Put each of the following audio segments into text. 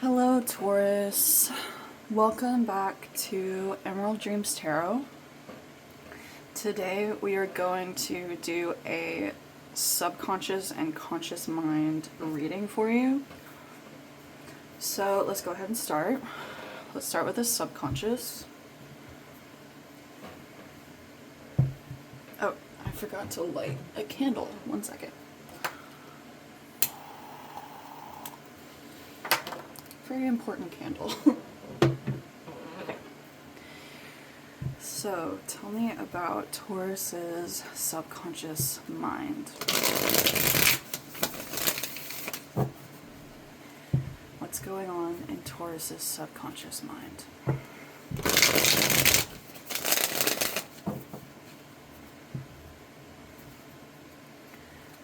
Hello, Taurus. Welcome back to Emerald Dreams Tarot. Today we are going to do a subconscious and conscious mind reading for you. So let's go ahead and start. Let's start with the subconscious. Oh, I forgot to light a candle. 1 second. Very important candle. Okay. So, tell me about Taurus's subconscious mind. What's going on in Taurus's subconscious mind?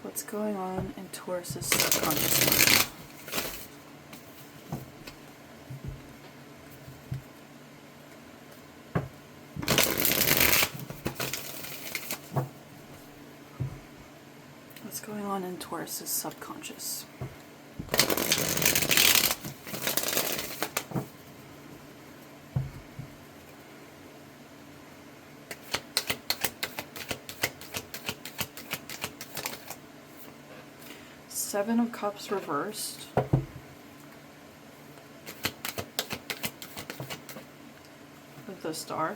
What's going on in Taurus's subconscious mind? What's going on in Taurus's subconscious? Seven of Cups reversed. With the Star.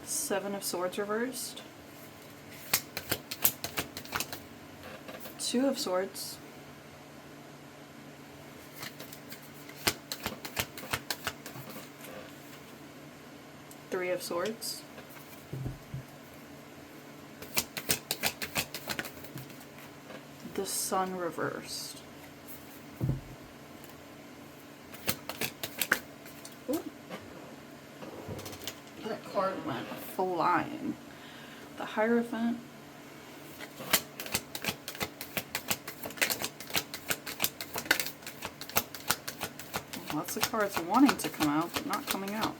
Seven of Swords reversed. Two of Swords. Three of Swords. The Sun reversed. Ooh. That card went flying. The Hierophant. Lots of cards wanting to come out, but not coming out.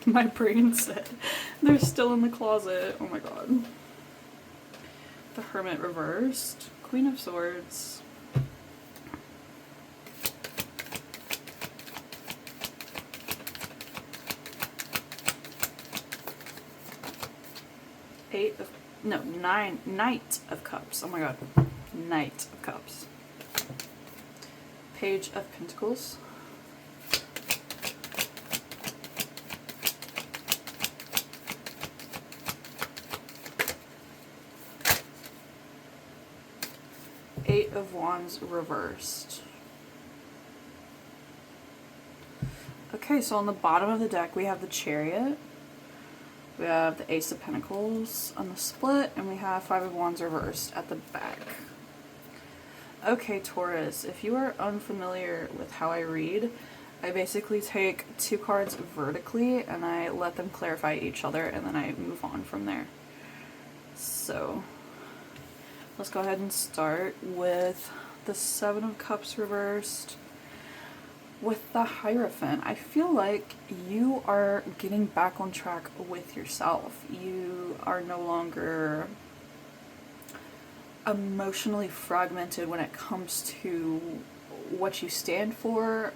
My brain said they're still in the closet. Oh my god. The Hermit reversed. Queen of Swords. Knight of Cups. Oh my god. Knight of Cups. Page of Pentacles. Eight of Wands reversed. Okay, so on the bottom of the deck we have the Chariot. We have the Ace of Pentacles on the split, and we have Five of Wands reversed at the back. Okay, Taurus, if you are unfamiliar with how I read, I basically take two cards vertically and I let them clarify each other, and then I move on from there. So let's go ahead and start with the Seven of Cups reversed. With the Hierophant, I feel like you are getting back on track with yourself. You are no longer emotionally fragmented when it comes to what you stand for,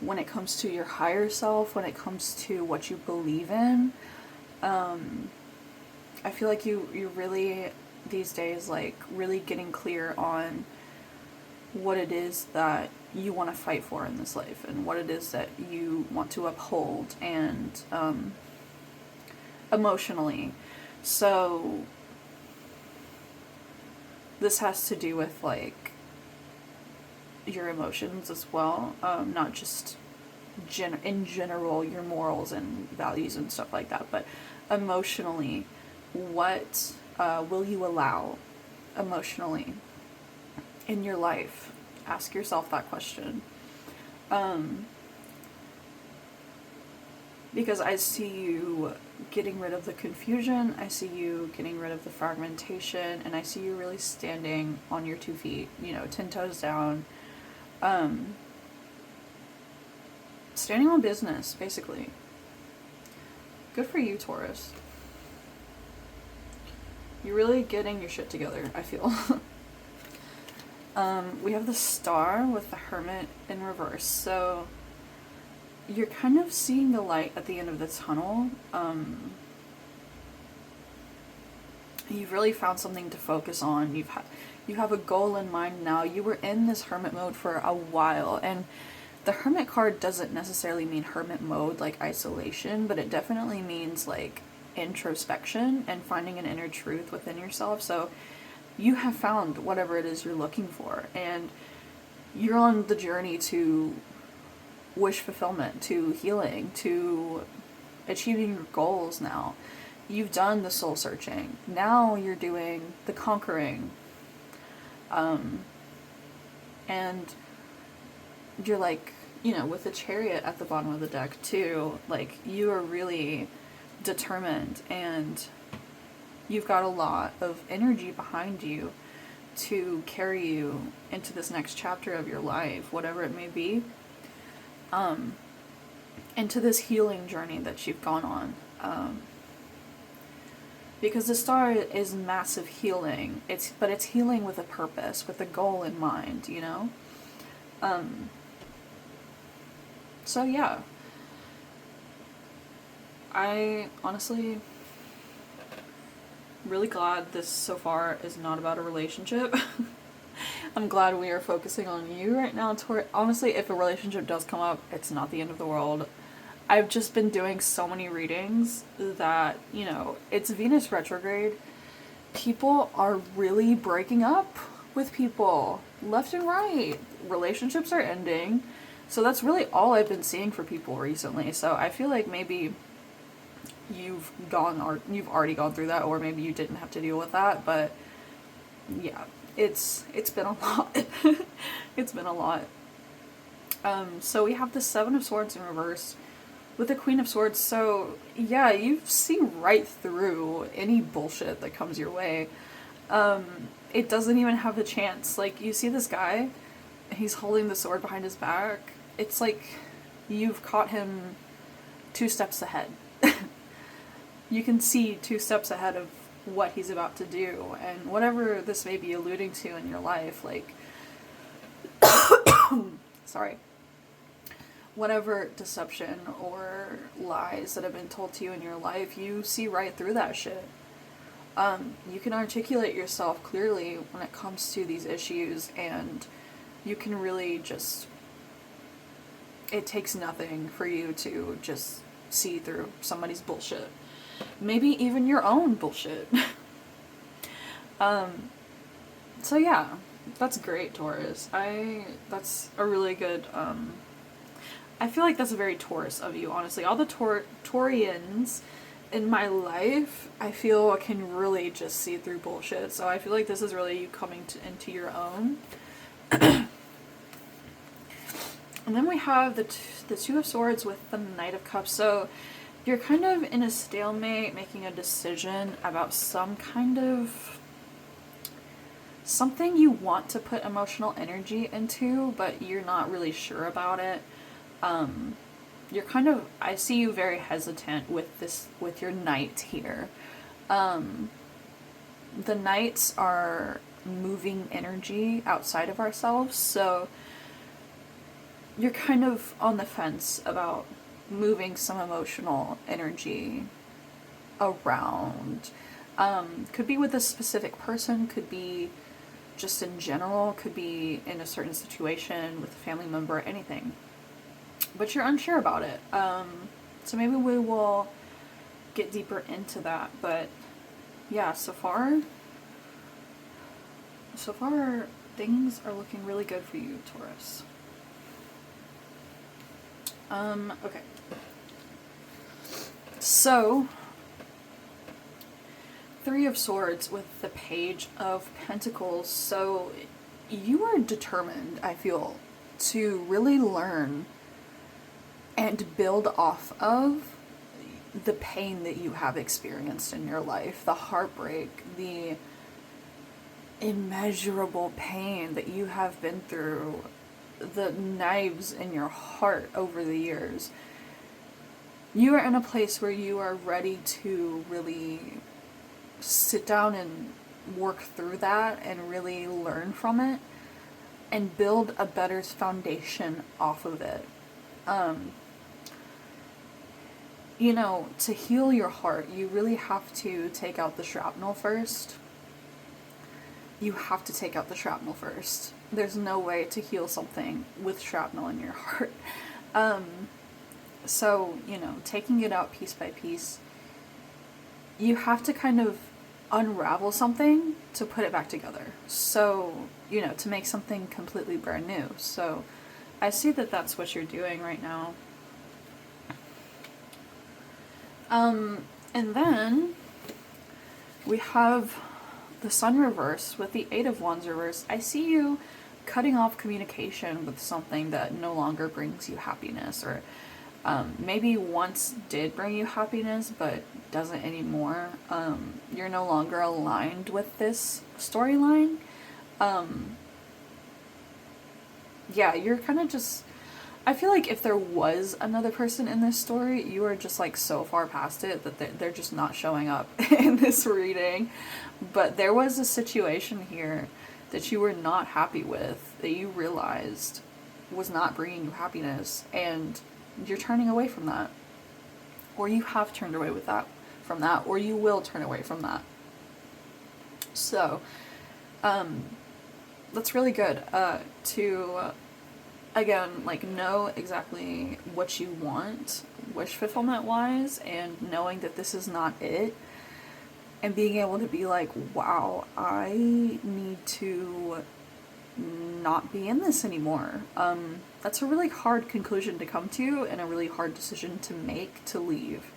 when it comes to your higher self, when it comes to what you believe in. I feel like you really, these days, like, really getting clear on what it is that you want to fight for in this life, and what it is that you want to uphold, and emotionally. So this has to do with, like, your emotions as well, not just in general your morals and values and stuff like that, but emotionally, what will you allow emotionally in your life? Ask yourself that question. Because I see you getting rid of the confusion, I see you getting rid of the fragmentation, and I see you really standing on your 2 feet, 10 toes down, standing on business, basically. Good for you, Taurus. You're really getting your shit together, I feel. We have the Star with the Hermit in reverse. So you're kind of seeing the light at the end of the tunnel. You've really found something to focus on. You have a goal in mind now. You were in this hermit mode for a while, and the Hermit card doesn't necessarily mean hermit mode like isolation, but it definitely means like introspection and finding an inner truth within yourself. So you have found whatever it is you're looking for, and you're on the journey to wish fulfillment, to healing, to achieving your goals now. You've done the soul searching. Now you're doing the conquering. And you're like, you know, with the Chariot at the bottom of the deck too, like you are really determined, and you've got a lot of energy behind you to carry you into this next chapter of your life, whatever it may be, into this healing journey that you've gone on. Because the Star is massive healing. But it's healing with a purpose, with a goal in mind, you know? So yeah. I honestly really glad this so far is not about a relationship. I'm glad we are focusing on you right now. Honestly, if a relationship does come up, it's not the end of the world. I've just been doing so many readings that, you know, it's Venus retrograde. People are really breaking up with people left and right. Relationships are ending. So that's really all I've been seeing for people recently. So I feel like maybe you've already gone through that, or maybe you didn't have to deal with that. But yeah, it's been a lot. It's been a lot. So we have the Seven of Swords in reverse with the Queen of Swords. So yeah, you see right through any bullshit that comes your way. It doesn't even have a chance. Like, you see this guy, he's holding the sword behind his back. It's like you've caught him 2 steps ahead. You can see 2 steps ahead of what he's about to do, and whatever this may be alluding to in your life, like sorry, whatever deception or lies that have been told to you in your life, you see right through that shit. You can articulate yourself clearly when it comes to these issues, and you can really just, it takes nothing for you to just see through somebody's bullshit. Maybe even your own bullshit. So yeah, that's great, Taurus. That's a really good, I feel like that's a very Taurus of you, honestly. All the Taurians in my life, I feel can really just see through bullshit. So I feel like this is really you coming into your own. And then we have the Two of Swords with the Knight of Cups. So you're kind of in a stalemate, making a decision about some kind of something you want to put emotional energy into, but you're not really sure about it. You're kind of, I see you very hesitant with your Knight here. The Knights are moving energy outside of ourselves, so you're kind of on the fence about moving some emotional energy around. Could be with a specific person, could be just in general, could be in a certain situation with a family member, anything. But you're unsure about it. So maybe we will get deeper into that. But yeah, so far things are looking really good for you, Taurus. Okay. So, Three of Swords with the Page of Pentacles. So, you are determined, I feel, to really learn and build off of the pain that you have experienced in your life, the heartbreak, the immeasurable pain that you have been through, the knives in your heart over the years. you are in a place where you are ready to really sit down and work through that and really learn from it and build a better foundation off of it. You know, to heal your heart, you really have to take out the shrapnel first. You have to take out the shrapnel first. There's no way to heal something with shrapnel in your heart. So, you know, taking it out piece by piece, you have to kind of unravel something to put it back together. So, you know, to make something completely brand new. So, I see that that's what you're doing right now. And then we have the Sun reverse with the Eight of Wands reverse. I see you cutting off communication with something that no longer brings you happiness, or maybe once did bring you happiness but doesn't anymore. You're no longer aligned with this storyline. Yeah, you're kind of just... I feel like if there was another person in this story, you are just like so far past it that they're just not showing up in this reading. But there was a situation here that you were not happy with, that you realized was not bringing you happiness, and you're turning away from that. Or you have turned away from that, or you will turn away from that. So, that's really good, to... again, like, know exactly what you want, wish fulfillment wise, and knowing that this is not it, and being able to be like, wow, I need to not be in this anymore. That's a really hard conclusion to come to, and a really hard decision to make, to leave.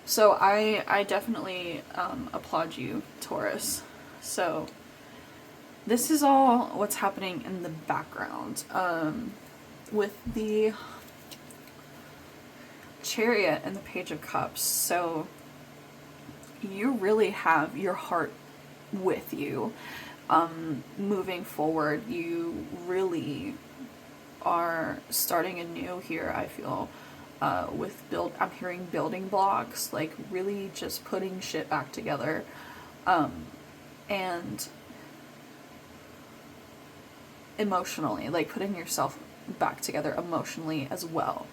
So I definitely applaud you, Taurus. So this is all what's happening in the background. With the Chariot and the Page of Cups. So you really have your heart with you. Moving forward, you really are starting anew here, I feel. I'm hearing building blocks, like really just putting shit back together. And emotionally, like putting yourself back together emotionally as well.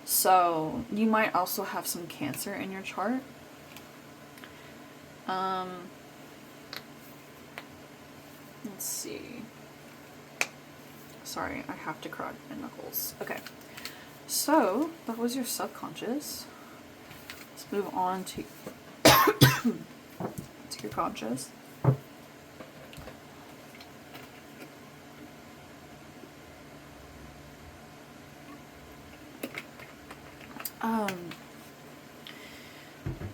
So you might also have some Cancer in your chart. Let's see. Sorry, I have to crack my knuckles. Okay. So that was your subconscious. Let's move on to to your conscious.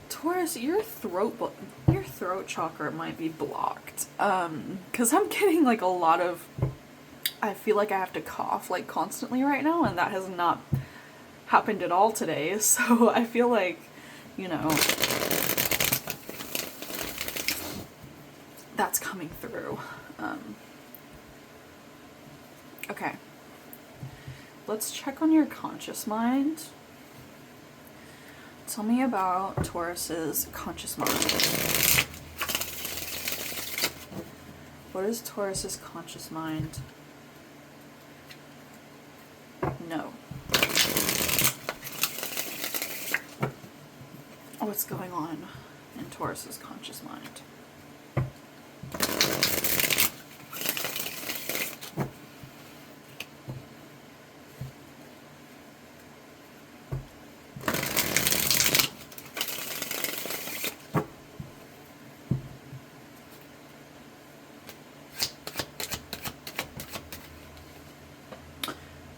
Taurus, your throat chakra might be blocked. Because I'm getting like a lot of... I feel like I have to cough like constantly right now, and that has not happened at all today. So I feel like, you know, that's coming through. Okay. Let's check on your conscious mind. Tell me about Taurus's conscious mind. What is Taurus's conscious mind? No. What's going on in Taurus's conscious mind?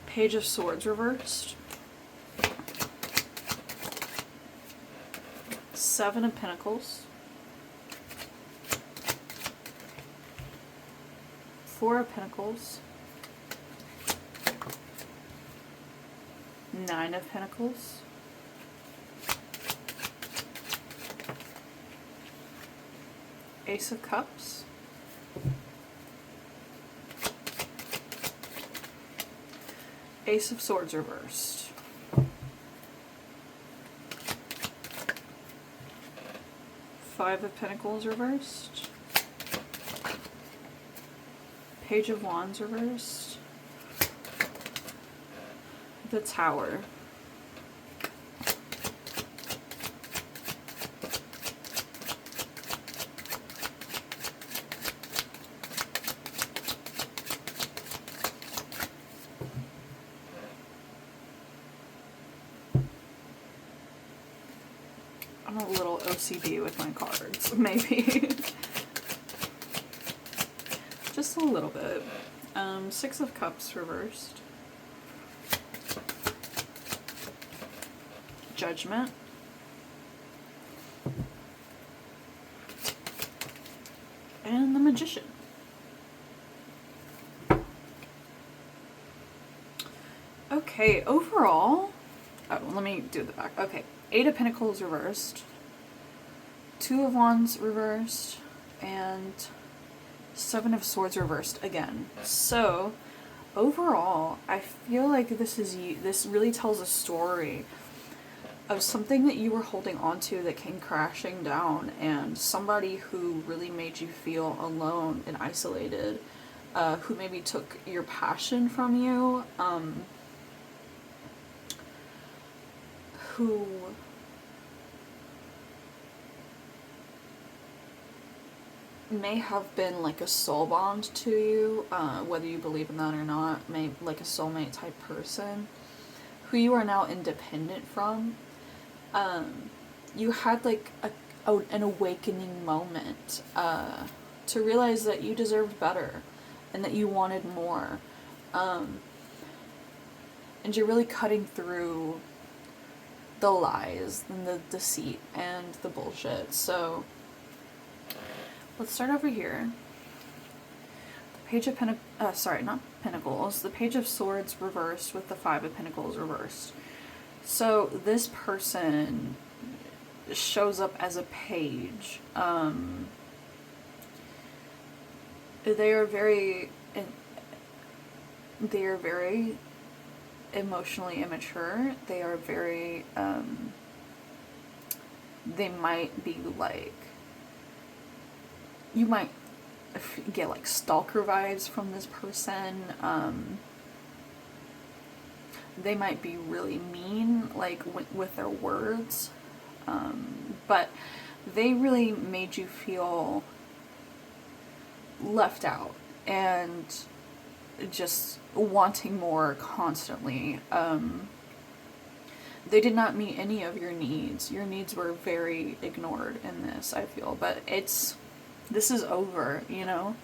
Page of Swords reversed. Seven of Pentacles. Four of Pentacles. Nine of Pentacles. Ace of Cups. Ace of Swords reversed. Five of Pentacles reversed. Page of Wands reversed. The Tower. I'm a little OCD with my cards, maybe. Just a little bit. Six of Cups reversed. Judgment. And the Magician. Okay, overall, oh, let me do the back. Okay, Eight of Pentacles reversed, Two of Wands reversed, and Seven of Swords reversed again. So, overall, I feel like this really tells a story of something that you were holding on to that came crashing down, and somebody who really made you feel alone and isolated, who maybe took your passion from you, who may have been like a soul bond to you, whether you believe in that or not, like a soulmate type person, who you are now independent from. You had like an awakening moment to realize that you deserved better and that you wanted more. And you're really cutting through the lies and the deceit and the bullshit. So let's start over here. The Page of Pentacles. The Page of Swords reversed with the Five of Pentacles reversed. So this person shows up as a page. They are very emotionally immature. They are very, they might be like, you might get like stalker vibes from this person. They might be really mean, like with their words, but they really made you feel left out and just wanting more constantly. They did not meet any of your needs. Your needs were very ignored in this, I feel, but this is over, you know?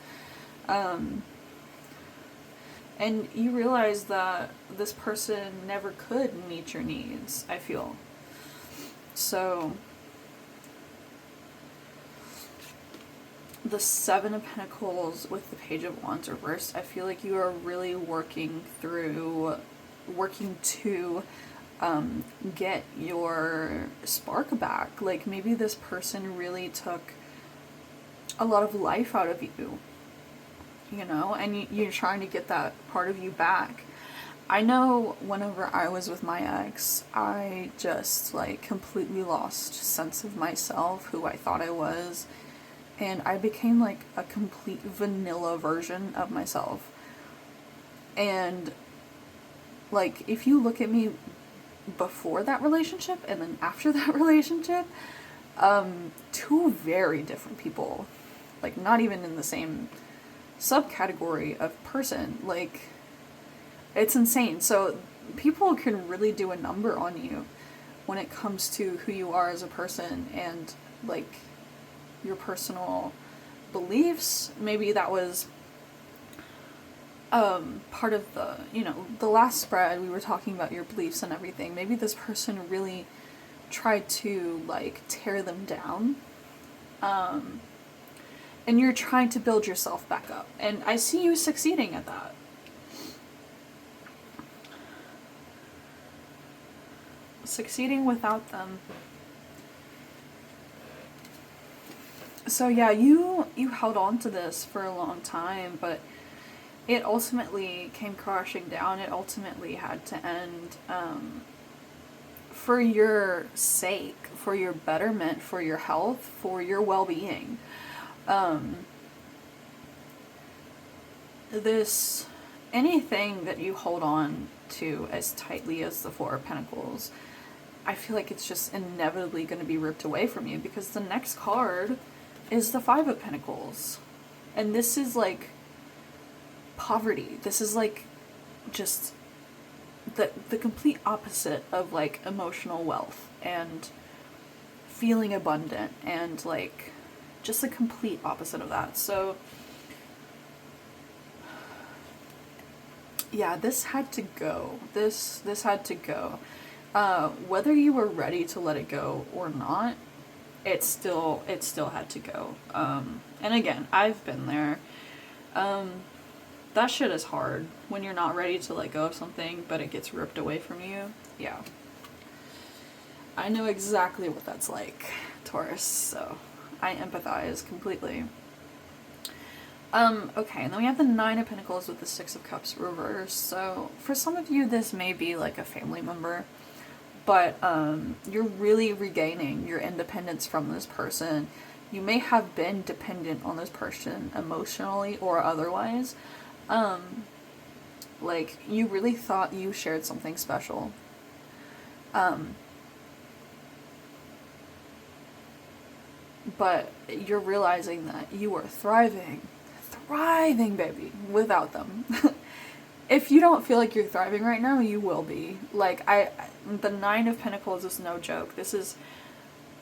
And you realize that this person never could meet your needs, I feel. So, the Seven of Pentacles with the Page of Wands reversed, I feel like you are really working to get your spark back. Like, maybe this person really took a lot of life out of you. You know, and you're trying to get that part of you back. I know whenever I was with my ex, I just like completely lost sense of myself, who I thought I was, and I became like a complete vanilla version of myself. And like, if you look at me before that relationship and then after that relationship, two very different people, like not even in the same subcategory of person. Like, it's insane. So people can really do a number on you when it comes to who you are as a person and like your personal beliefs. Maybe that was part of the, you know, the last spread we were talking about your beliefs and everything. Maybe this person really tried to like tear them down, and you're trying to build yourself back up. And I see you succeeding at that. Succeeding without them. So yeah, you held on to this for a long time, but it ultimately came crashing down. It ultimately had to end for your sake, for your betterment, for your health, for your well-being. This, anything that you hold on to as tightly as the Four of Pentacles, I feel like it's just inevitably going to be ripped away from you, because the next card is the Five of Pentacles. And this is like poverty. This is like just the complete opposite of like emotional wealth and feeling abundant, and like just the complete opposite of that. So yeah, this had to go. This had to go. Whether you were ready to let it go or not, it still had to go. And again, I've been there. That shit is hard when you're not ready to let go of something, but it gets ripped away from you. Yeah. I know exactly what that's like, Taurus, so I empathize completely. Okay, and then we have the Nine of Pentacles with the Six of Cups reversed. So for some of you, this may be like a family member, but you're really regaining your independence from this person. You may have been dependent on this person emotionally or otherwise. Like, you really thought you shared something special. But you're realizing that you are thriving, baby, without them. If you don't feel like you're thriving right now, you will be. Like, the Nine of Pentacles is no joke. This is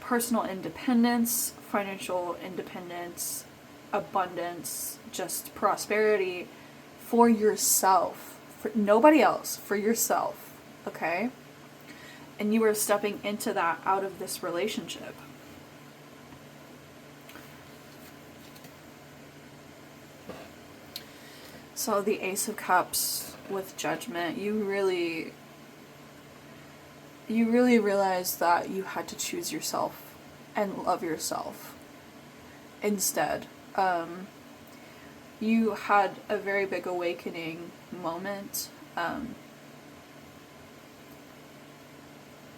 personal independence, financial independence, abundance, just prosperity for yourself. For nobody else, for yourself. Okay? And you are stepping into that out of this relationship. So the Ace of Cups with Judgment, you really realized that you had to choose yourself and love yourself instead. You had a very big awakening moment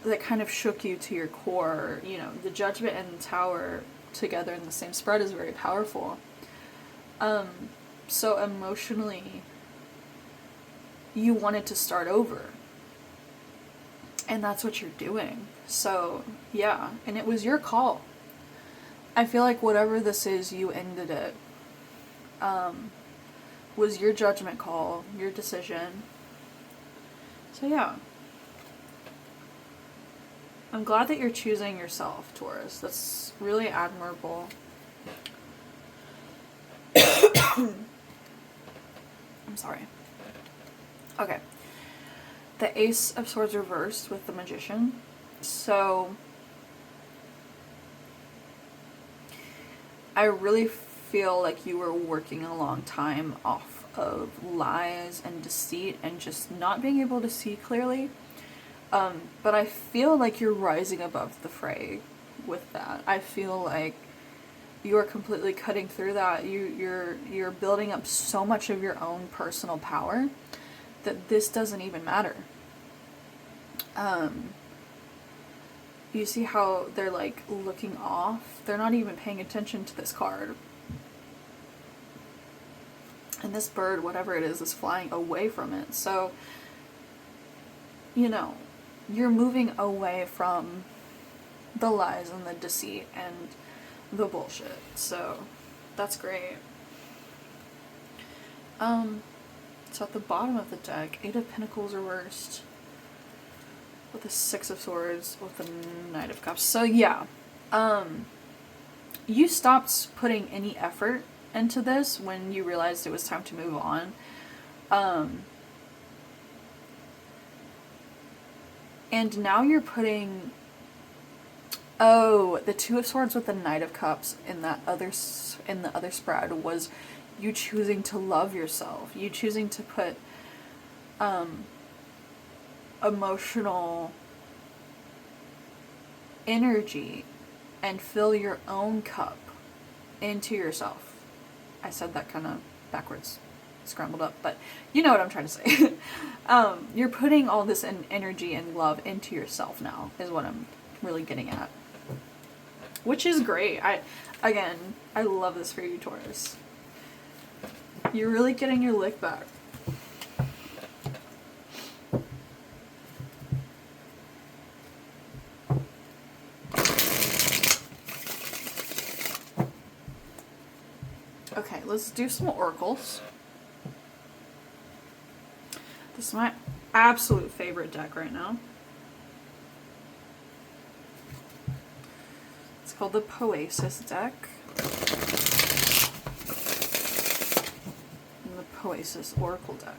that kind of shook you to your core. You know, the Judgment and the Tower together in the same spread is very powerful. So emotionally, you wanted to start over. And that's what you're doing. So, yeah. And it was your call. I feel like whatever this is, you ended it. Was your judgment call, your decision. So, yeah. I'm glad that you're choosing yourself, Taurus. That's really admirable. I'm sorry. Okay. The Ace of Swords reversed with the Magician. So I really feel like you were working a long time off of lies and deceit and just not being able to see clearly. But I feel like you're rising above the fray with that. I feel like you're completely cutting through that. You're building up so much of your own personal power that this doesn't even matter. You see how they're like looking off? They're not even paying attention to this card. And this bird, whatever it is flying away from it. So, you know, you're moving away from the lies and the deceit and the bullshit. So that's great. So at the bottom of the deck, Eight of Pentacles reversed with the Six of Swords with the Knight of Cups. So yeah, you stopped putting any effort into this when you realized it was time to move on. And now you're putting, the Two of Swords with the Knight of Cups in the other spread was you choosing to love yourself. You choosing to put emotional energy and fill your own cup into yourself. I said that kind of backwards. scrambled up, but you know what I'm trying to say. You're putting all this energy and love into yourself now, is what I'm really getting at. Which is great. I love this for you, Taurus. You're really getting your lick back. Okay, let's do some oracles. This is my absolute favorite deck right now. It's called the Poesis deck. And the Poesis Oracle deck.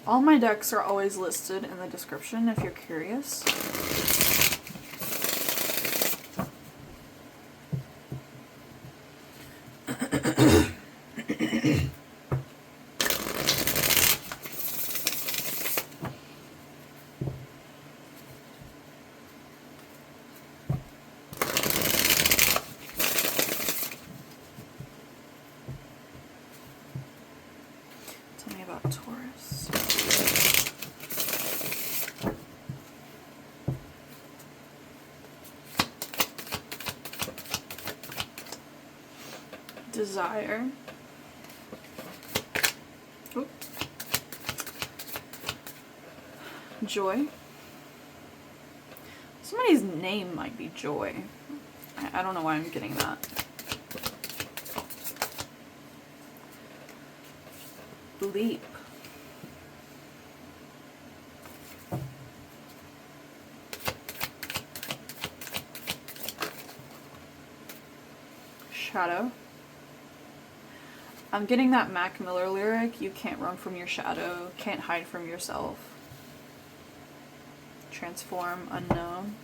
All my decks are always listed in the description if you're curious. Tell me about Taurus. Desire. Oop. Joy. Somebody's name might be Joy. I don't know why I'm getting that. Leap. Shadow. I'm getting that Mac Miller lyric, you can't run from your shadow, can't hide from yourself. Transform, unknown.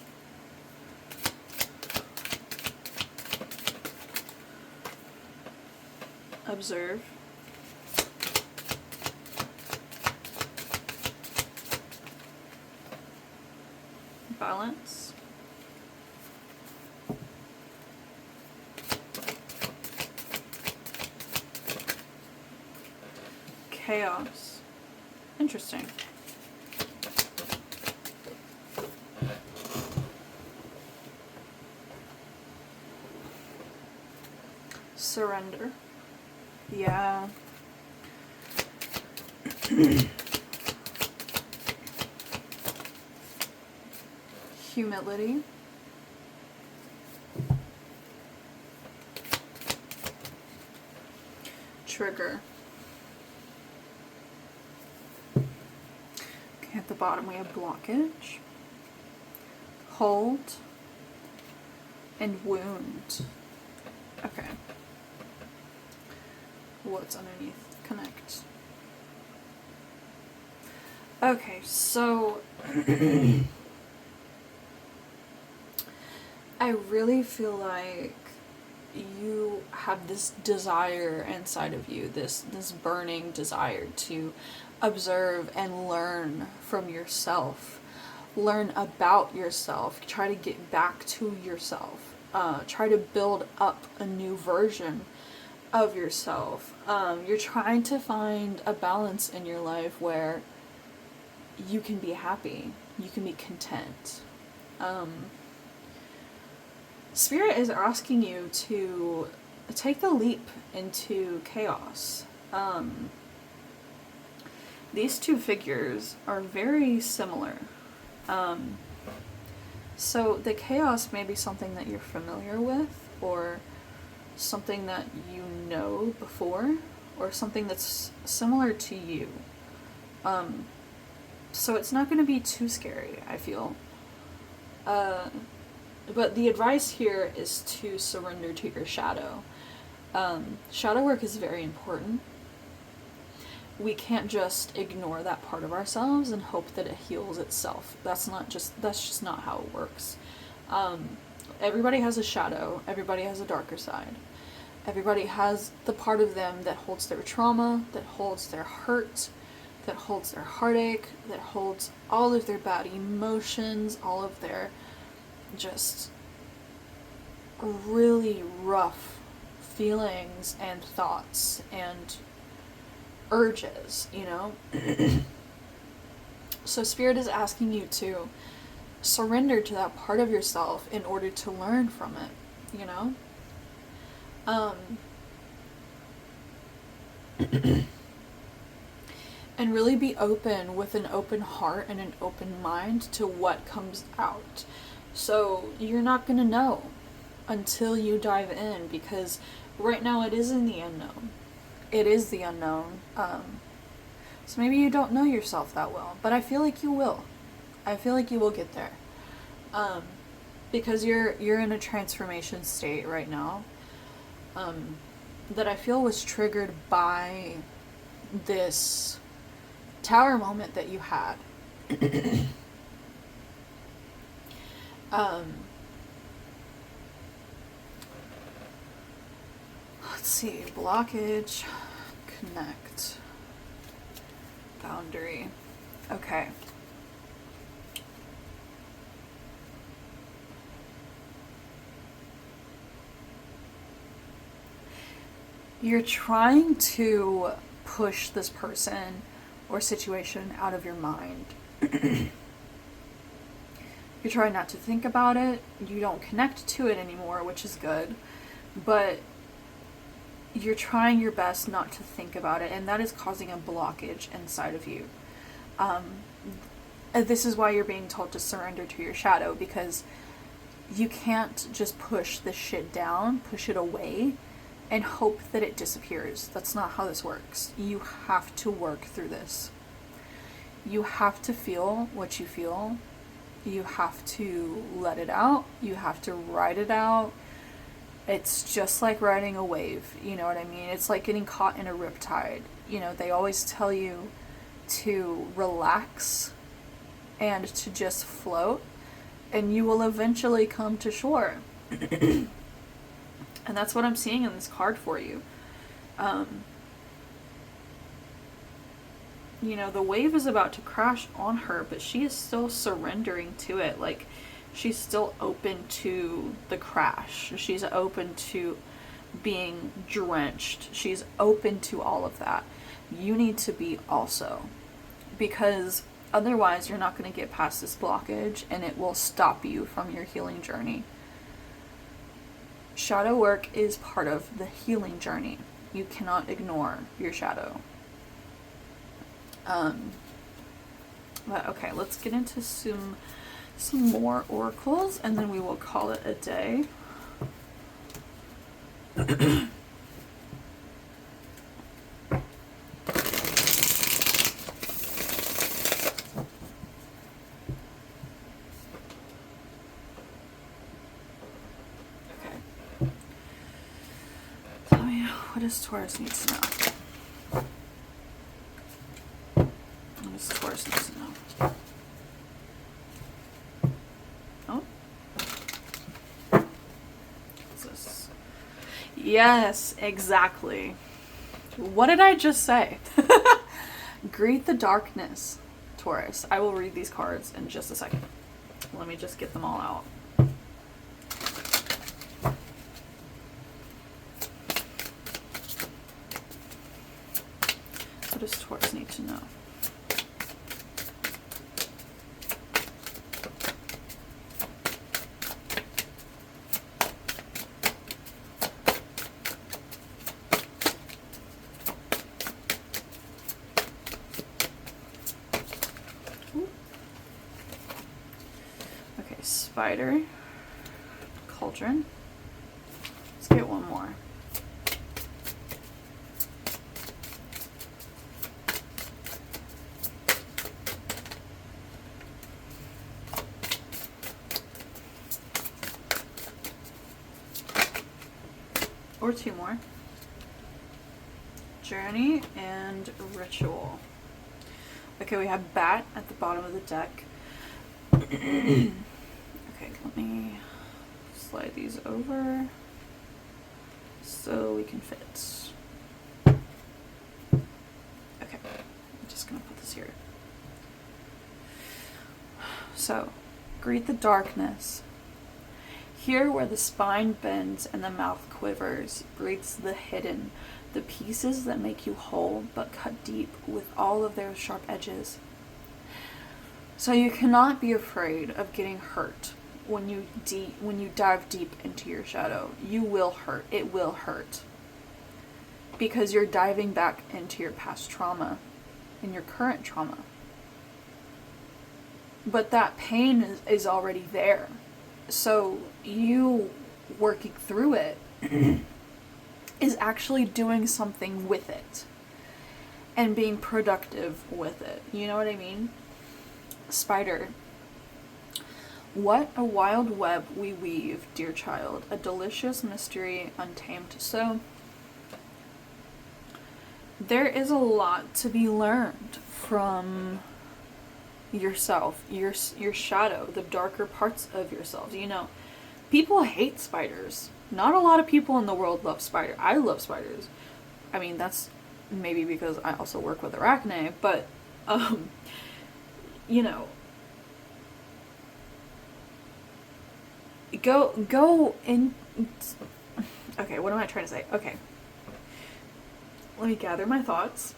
Observe. Balance. Chaos. Interesting. Surrender. Yeah. Humility. Trigger. Okay, at the bottom we have blockage, hold, and wound. Okay. What's underneath? Connect. Okay, so I really feel like you have this desire inside of you, this burning desire to observe and learn from yourself, learn about yourself, try to get back to yourself, try to build up a new version of yourself. You're trying to find a balance in your life where you can be happy, you can be content. Spirit is asking you to take the leap into chaos. These two figures are very similar. So the chaos may be something that you're familiar with, or something that you know before, or something that's similar to you. So it's not going to be too scary, I feel. But the advice here is to surrender to your shadow. Shadow work is very important. We can't just ignore that part of ourselves and hope that it heals itself. That's just not how it works. Everybody has a shadow. Everybody has a darker side. Everybody has the part of them that holds their trauma, that holds their hurt, that holds their heartache, that holds all of their bad emotions, all of their just really rough feelings and thoughts and urges, you know? So Spirit is asking you to surrender to that part of yourself in order to learn from it, you know? And really be open with an open heart and an open mind to what comes out. So you're not going to know until you dive in, because right now it is in the unknown. It is the unknown. So maybe you don't know yourself that well, but I feel like you will. I feel like you will get there. Because you're in a transformation state right now. That I feel was triggered by this tower moment that you had. Let's see. Blockage. Connect. Boundary. Okay. You're trying to push this person or situation out of your mind. You're trying not to think about it. You don't connect to it anymore, which is good. But you're trying your best not to think about it, and that is causing a blockage inside of you. This is why you're being told to surrender to your shadow, because you can't just push this shit down, push it away, and hope that it disappears. That's not how this works. You have to work through this. You have to feel what you feel. You have to let it out. You have to ride it out. It's just like riding a wave, you know what I mean? It's like getting caught in a riptide. You know, they always tell you to relax and to just float, and you will eventually come to shore. And that's what I'm seeing in this card for you. You know, the wave is about to crash on her, but she is still surrendering to it. Like, she's still open to the crash. She's open to being drenched. She's open to all of that. You need to be also. Because otherwise you're not going to get past this blockage, and it will stop you from your healing journey. Shadow work is part of the healing journey. You cannot ignore your shadow. But okay, let's get into some more oracles, and then we will call it a day. Tell me, what does Taurus need to know? What does Taurus need to know? Oh? What's this? Yes, exactly. What did I just say? Greet the darkness, Taurus. I will read these cards in just a second. Let me just get them all out. What does Taurus need to know? Okay, spider, cauldron. Let's get one more. Or two more. Journey and ritual. Okay, we have bat at the bottom of the deck. Okay, let me slide these over so we can fit. Okay, I'm just gonna put this here. So, greet the darkness. Here where the spine bends and the mouth quivers, breathes the hidden, the pieces that make you whole but cut deep with all of their sharp edges. So you cannot be afraid of getting hurt when you dive deep into your shadow. You will hurt. It will hurt. Because you're diving back into your past trauma and your current trauma. But that pain is already there. So you working through it is actually doing something with it and being productive with it. You know what I mean? Spider. What a wild web we weave, dear child, a delicious mystery untamed. So there is a lot to be learned from yourself, your shadow, the darker parts of yourself. You know, people hate spiders. Not a lot of people in the world love spiders. I love spiders. I mean, that's maybe because I also work with arachne, but you know, go in. Okay, what am I trying to say? Okay, let me gather my thoughts.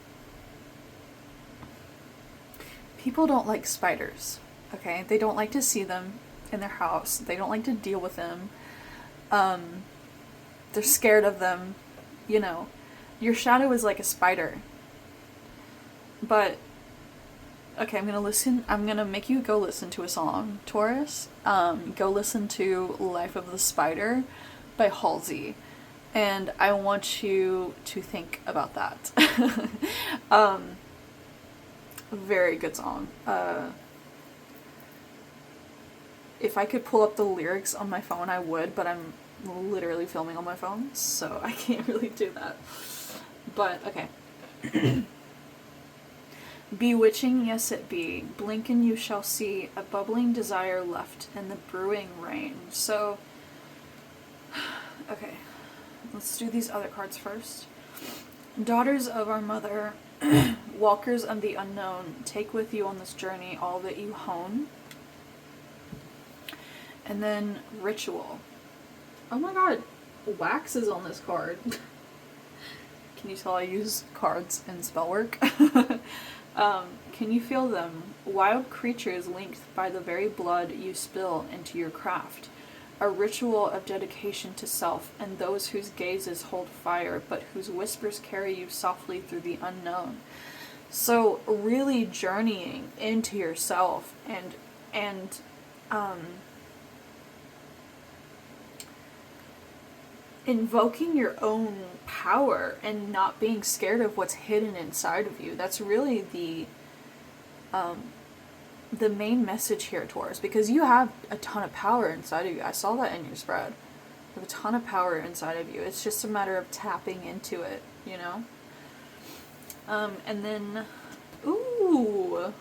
People don't like spiders, okay? They don't like to see them in their house. They don't like to deal with them. They're scared of them, you know. Your shadow is like a spider. But, okay, I'm gonna make you go listen to a song, Taurus. Go listen to Life of the Spider by Halsey. And I want you to think about that. Very good song. If I could pull up the lyrics on my phone, I would, but I'm literally filming on my phone, so I can't really do that. But, okay. Bewitching, yes it be. Blink and you shall see a bubbling desire left in the brewing rain. So, okay. Let's do these other cards first. Daughters of our mother, walkers of the unknown, take with you on this journey all that you hone. And then ritual. Oh my god, wax is on this card. Can you tell I use cards in spell work? Can you feel them? Wild creatures linked by the very blood you spill into your craft. A ritual of dedication to self and those whose gazes hold fire, but whose whispers carry you softly through the unknown. So really journeying into yourself and invoking your own power and not being scared of what's hidden inside of you. That's really the main message here, Taurus, because you have a ton of power inside of you. I saw that in your spread. You have a ton of power inside of you. It's just a matter of tapping into it, you know? And then, ooh,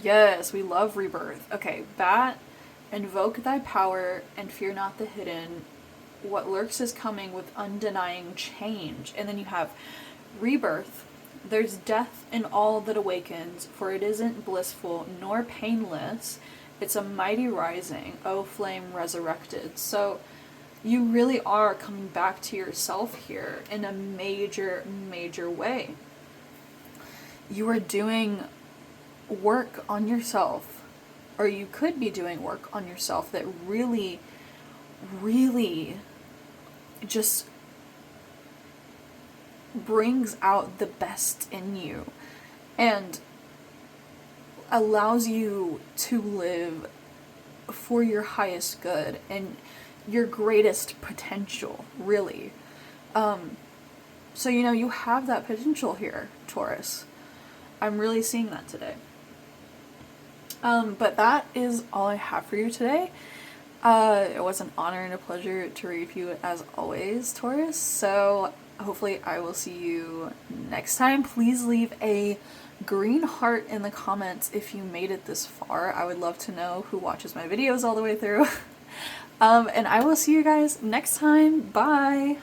yes, we love rebirth. Okay, Bat, invoke thy power and fear not the hidden. What lurks is coming with undenying change. And then you have rebirth. There's death in all that awakens, for it isn't blissful nor painless. It's a mighty rising, O flame resurrected. So you really are coming back to yourself here in a major, major way. You are doing work on yourself, or you could be doing work on yourself that really, really just brings out the best in you and allows you to live for your highest good and your greatest potential, really. So, you know, you have that potential here, Taurus. I'm really seeing that today. But that is all I have for you today. It was an honor and a pleasure to read for you as always, Taurus. So hopefully I will see you next time. Please leave a green heart in the comments if you made it this far. I would love to know who watches my videos all the way through. And I will see you guys next time. Bye!